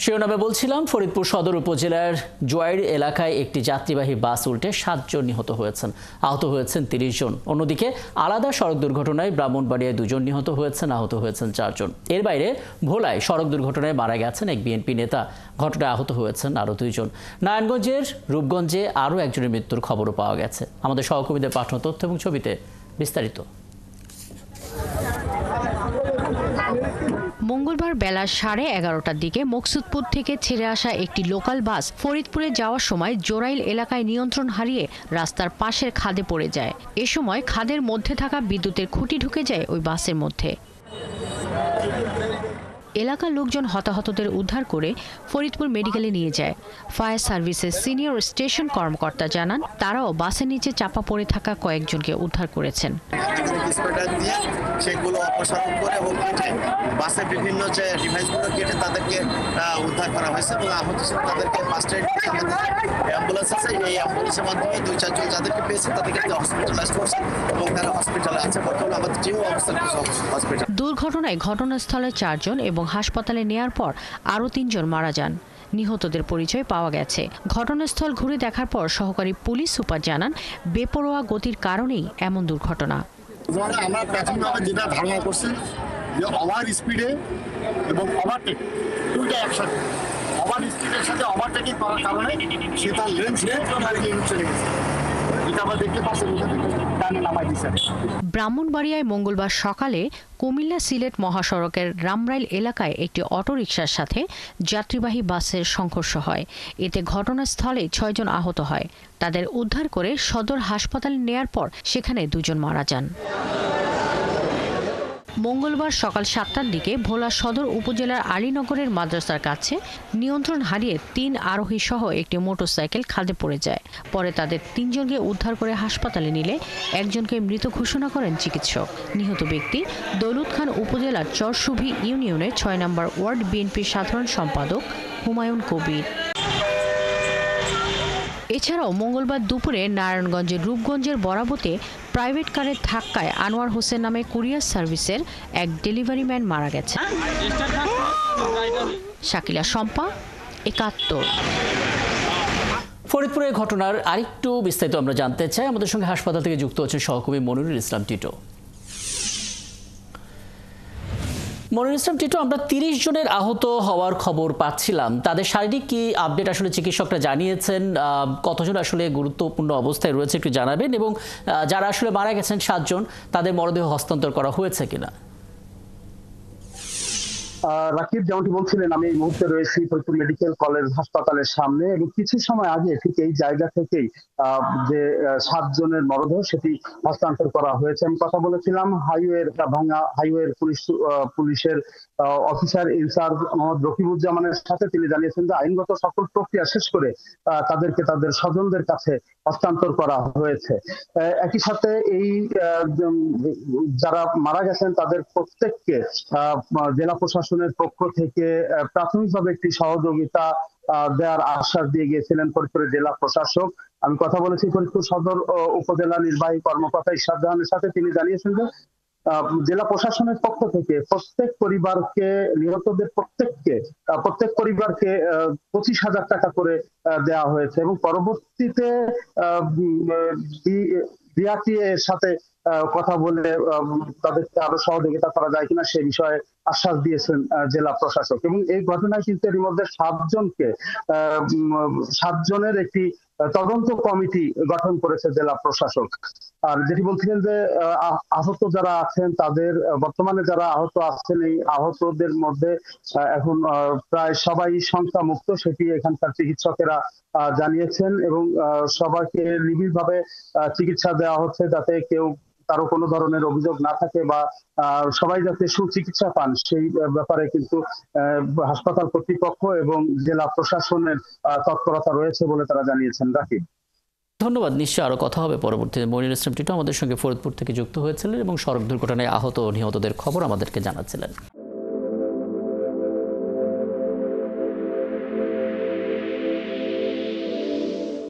শিরোনামে বলছিলাম, ফরিদপুর সদর উপজেলার জোয়াইর এলাকায় একটি যাত্রীবাহী বাস উল্টে 7 জন নিহত হয়েছেন, আহত হয়েছেন 30 জন। অন্যদিকে আলাদা সড়ক দুর্ঘটনায় ব্রাহ্মণবাড়িয়ায় 2 জন নিহত হয়েছেন, আহত হয়েছেন 4 জন। এর বাইরে ভোলায় সড়ক দুর্ঘটনায় মারা গেছেন এক বিএনপি নেতা, ঘটনায় আহত হয়েছেন আরও 2 জন। নারায়ণগঞ্জের রূপগঞ্জে আরও একজনের মৃত্যুর খবরও পাওয়া গেছে। আমাদের সহকর্মীদের পাঠানো তথ্য এবং ছবিতে বিস্তারিত। মঙ্গলবার বেলা 11:30টার দিকে মকসুদপুর থেকে ছেড়ে আসা একটি লোকাল বাস ফরিদপুরে যাওয়ার সময় জোরাইল এলাকায় নিয়ন্ত্রণ হারিয়ে রাস্তার পাশের খাদে পড়ে যায়। এ সময় খাদের মধ্যে থাকা বিদ্যুতের খুঁটি ঢুকে যায় ওই বাসের মধ্যে। এলাকার লোকজন হতাহতদের উদ্ধার করে ফরিদপুর মেডিকেলে নিয়ে যায়। ফায়ার সার্ভিসের সিনিয়র স্টেশন কর্মকর্তা জানান, তারাও বাসের নিচে চাপা পড়ে থাকা কয়েকজনকে উদ্ধার করেছেন। সেগুলো অপসারণ করে এবং বাসের বিভিন্ন যে ডিভাইসগুলো কেটে তাদেরকে উদ্ধার করা হয়েছে এবং আহত তাদেরকে ফার্স্ট এড অ্যাম্বুলেন্স আছে, এই অ্যাম্বুলেন্সের মাধ্যমে 2-4 জন যাদেরকে পেয়েছে তাদেরকে হসপিটালাইজ করছে এবং তারা হসপিটালে আছে। বর্তমানে আমাদের টিম অবস্থান হসপিটাল। দুর্ঘটনায় ঘটনাস্থলে 4 জন এবং হাসপাতালে নেয়ার পর আরও 3 জন মারা যান। নিহতদের পরিচয় পাওয়া গেছে। ঘটনাস্থল ঘুরে দেখার পর সহকারী পুলিশ সুপার জানান, বেপরোয়া গতির কারণেই এমন দুর্ঘটনা। আমরা প্রাথমিকভাবে যেটা ধারণা করছি যে ওভার স্পিডে এবং ওভারটেক দুইটা একসাথে, ওভার স্পিডের সাথে ওভারটেকিং করার কারণে সে তার লেন্স চলে গেছে। ব্রাহ্মণবাড়িয়ায় মঙ্গলবার সকালে কুমিল্লা সিলেট মহাসড়কের রামরাইল এলাকায় একটি অটোরিকশার সাথে যাত্রীবাহী বাসের সংঘর্ষ হয়। এতে ঘটনাস্থলে 6 জন আহত হয়। তাদের উদ্ধার করে সদর হাসপাতালে নেয়ার পর সেখানে 2 জন মারা যান। মঙ্গলবার সকাল 7টার দিকে ভোলা সদর উপজেলার আলীনগরের মাদ্রাসার কাছে নিয়ন্ত্রণ হারিয়ে 3 আরোহী সহ একটি মোটরসাইকেল খাদে পড়ে যায়। পরে তাদের 3 জনকে উদ্ধার করে হাসপাতালে নিলে একজনকে মৃত ঘোষণা করেন চিকিৎসক। নিহত ব্যক্তি দৌলত খান উপজেলার চরশুভি ইউনিয়নের 6 নম্বর ওয়ার্ড বিএনপির সাধারণ সম্পাদক হুমায়ুন কবির। এছাড়াও মঙ্গলবার দুপুরে নারায়ণগঞ্জের রূপগঞ্জের বরাবতে প্রাইভেট কারের ধাক্কায় আনোয়ার হোসেন নামে কুরিয়ার সার্ভিসের এক ডেলিভারি ম্যান মারা গেছে। শাকিলা শম্পা, ৭১। ফরিদপুরের ঘটনার আরেকটু বিস্তারিত আমরা জানতে চাই। আমাদের সঙ্গে হাসপাতাল থেকে যুক্ত হচ্ছেন সহকর্মী মনিরুল ইসলাম টিটো। মনিরুল ইসলাম টিটো, আমরা 30 জনের আহত হওয়ার খবর পাচ্ছিলাম। তাদের শারীরিক কি আপডেট আসলে চিকিৎসকরা জানিয়েছেন? কতজন আসলে গুরুত্বপূর্ণ অবস্থায় রয়েছে একটু জানাবেন, এবং যারা আসলে মারা গেছেন 7 জন, তাদের মরদেহ হস্তান্তর করা হয়েছে কিনা? রাকিব, যেমনটি বলছিলেন, আমি এই মুহূর্তে রয়েছি ফরিদপুর মেডিকেল কলেজ হাসপাতালের সামনে এবং কিছু সময় আগে ঠিক এই জায়গা থেকেই যে 7 জনের মরদেহ সেটি হস্তান্তর করা হয়েছে। আমি কথা বলেছিলাম ভাঙা হাইওয়ের পুলিশের অফিসার ইনচার্জ মোহাম্মদ রকিবুজ্জামানের সাথে। তিনি জানিয়েছেন যে আইনগত সকল প্রক্রিয়া শেষ করে তাদেরকে তাদের স্বজনদের কাছে হস্তান্তর করা হয়েছে। একই সাথে এই যারা মারা গেছেন তাদের প্রত্যেককে জেলা প্রশাসনের পক্ষ থেকে প্রাথমিকভাবে একটি সহযোগিতা দেওয়ার আশ্বাস দিয়ে গিয়েছিলেন ফরিদপুরের জেলা প্রশাসক। আমি কথা বলেছি ফরিদপুর সদর উপজেলা নির্বাহী কর্মকর্তা ইশরাত জাহানের সাথে। তিনি জানিয়েছেন যে জেলা প্রশাসনের পক্ষ থেকে প্রত্যেক পরিবারকে, নিহতদের প্রত্যেক পরিবারকে 25,000 টাকা করে দেওয়া হয়েছে এবং পরবর্তীতে বিআরটিএ এর সাথে কথা বলে তাদেরকে আরো সহযোগিতা করা যায় কিনা সে বিষয়ে আশ্বাস দিয়েছেন জেলা প্রশাসক। এবং এই ঘটনায় কিন্তু এর মধ্যে 7 জনের একটি তদন্ত কমিটি গঠন করেছে জেলা প্রশাসক। আর যেটি বলছিলেন যে আহত যারা আছেন তাদের, বর্তমানে যারা আহত আছেন এই আহতদের মধ্যে এখন প্রায় সবাই সংখ্যা মুক্ত, সেটি এখানকার চিকিৎসকেরা জানিয়েছেন এবং সবাইকে নিবিড়ভাবে চিকিৎসা দেওয়া হচ্ছে যাতে কারো কোনো ধরনের অভিযোগ না থাকে বা সবাই যাতে সুচিকিৎসা পান সেই ব্যাপারে কিন্তু হাসপাতাল কর্তৃপক্ষ এবং জেলা প্রশাসনের তৎপরতা রয়েছে বলে তারা জানিয়েছেন। রাকিব, ধন্যবাদ। নিশ্চয়ই আরো কথা হবে পরবর্তীতে। মনিরুল ইসলাম টিটো আমাদের সঙ্গে ফরিদপুর থেকে যুক্ত হয়েছিলেন এবং সড়ক দুর্ঘটনায় আহত ও নিহতদের খবর আমাদেরকে জানাচ্ছিলেন।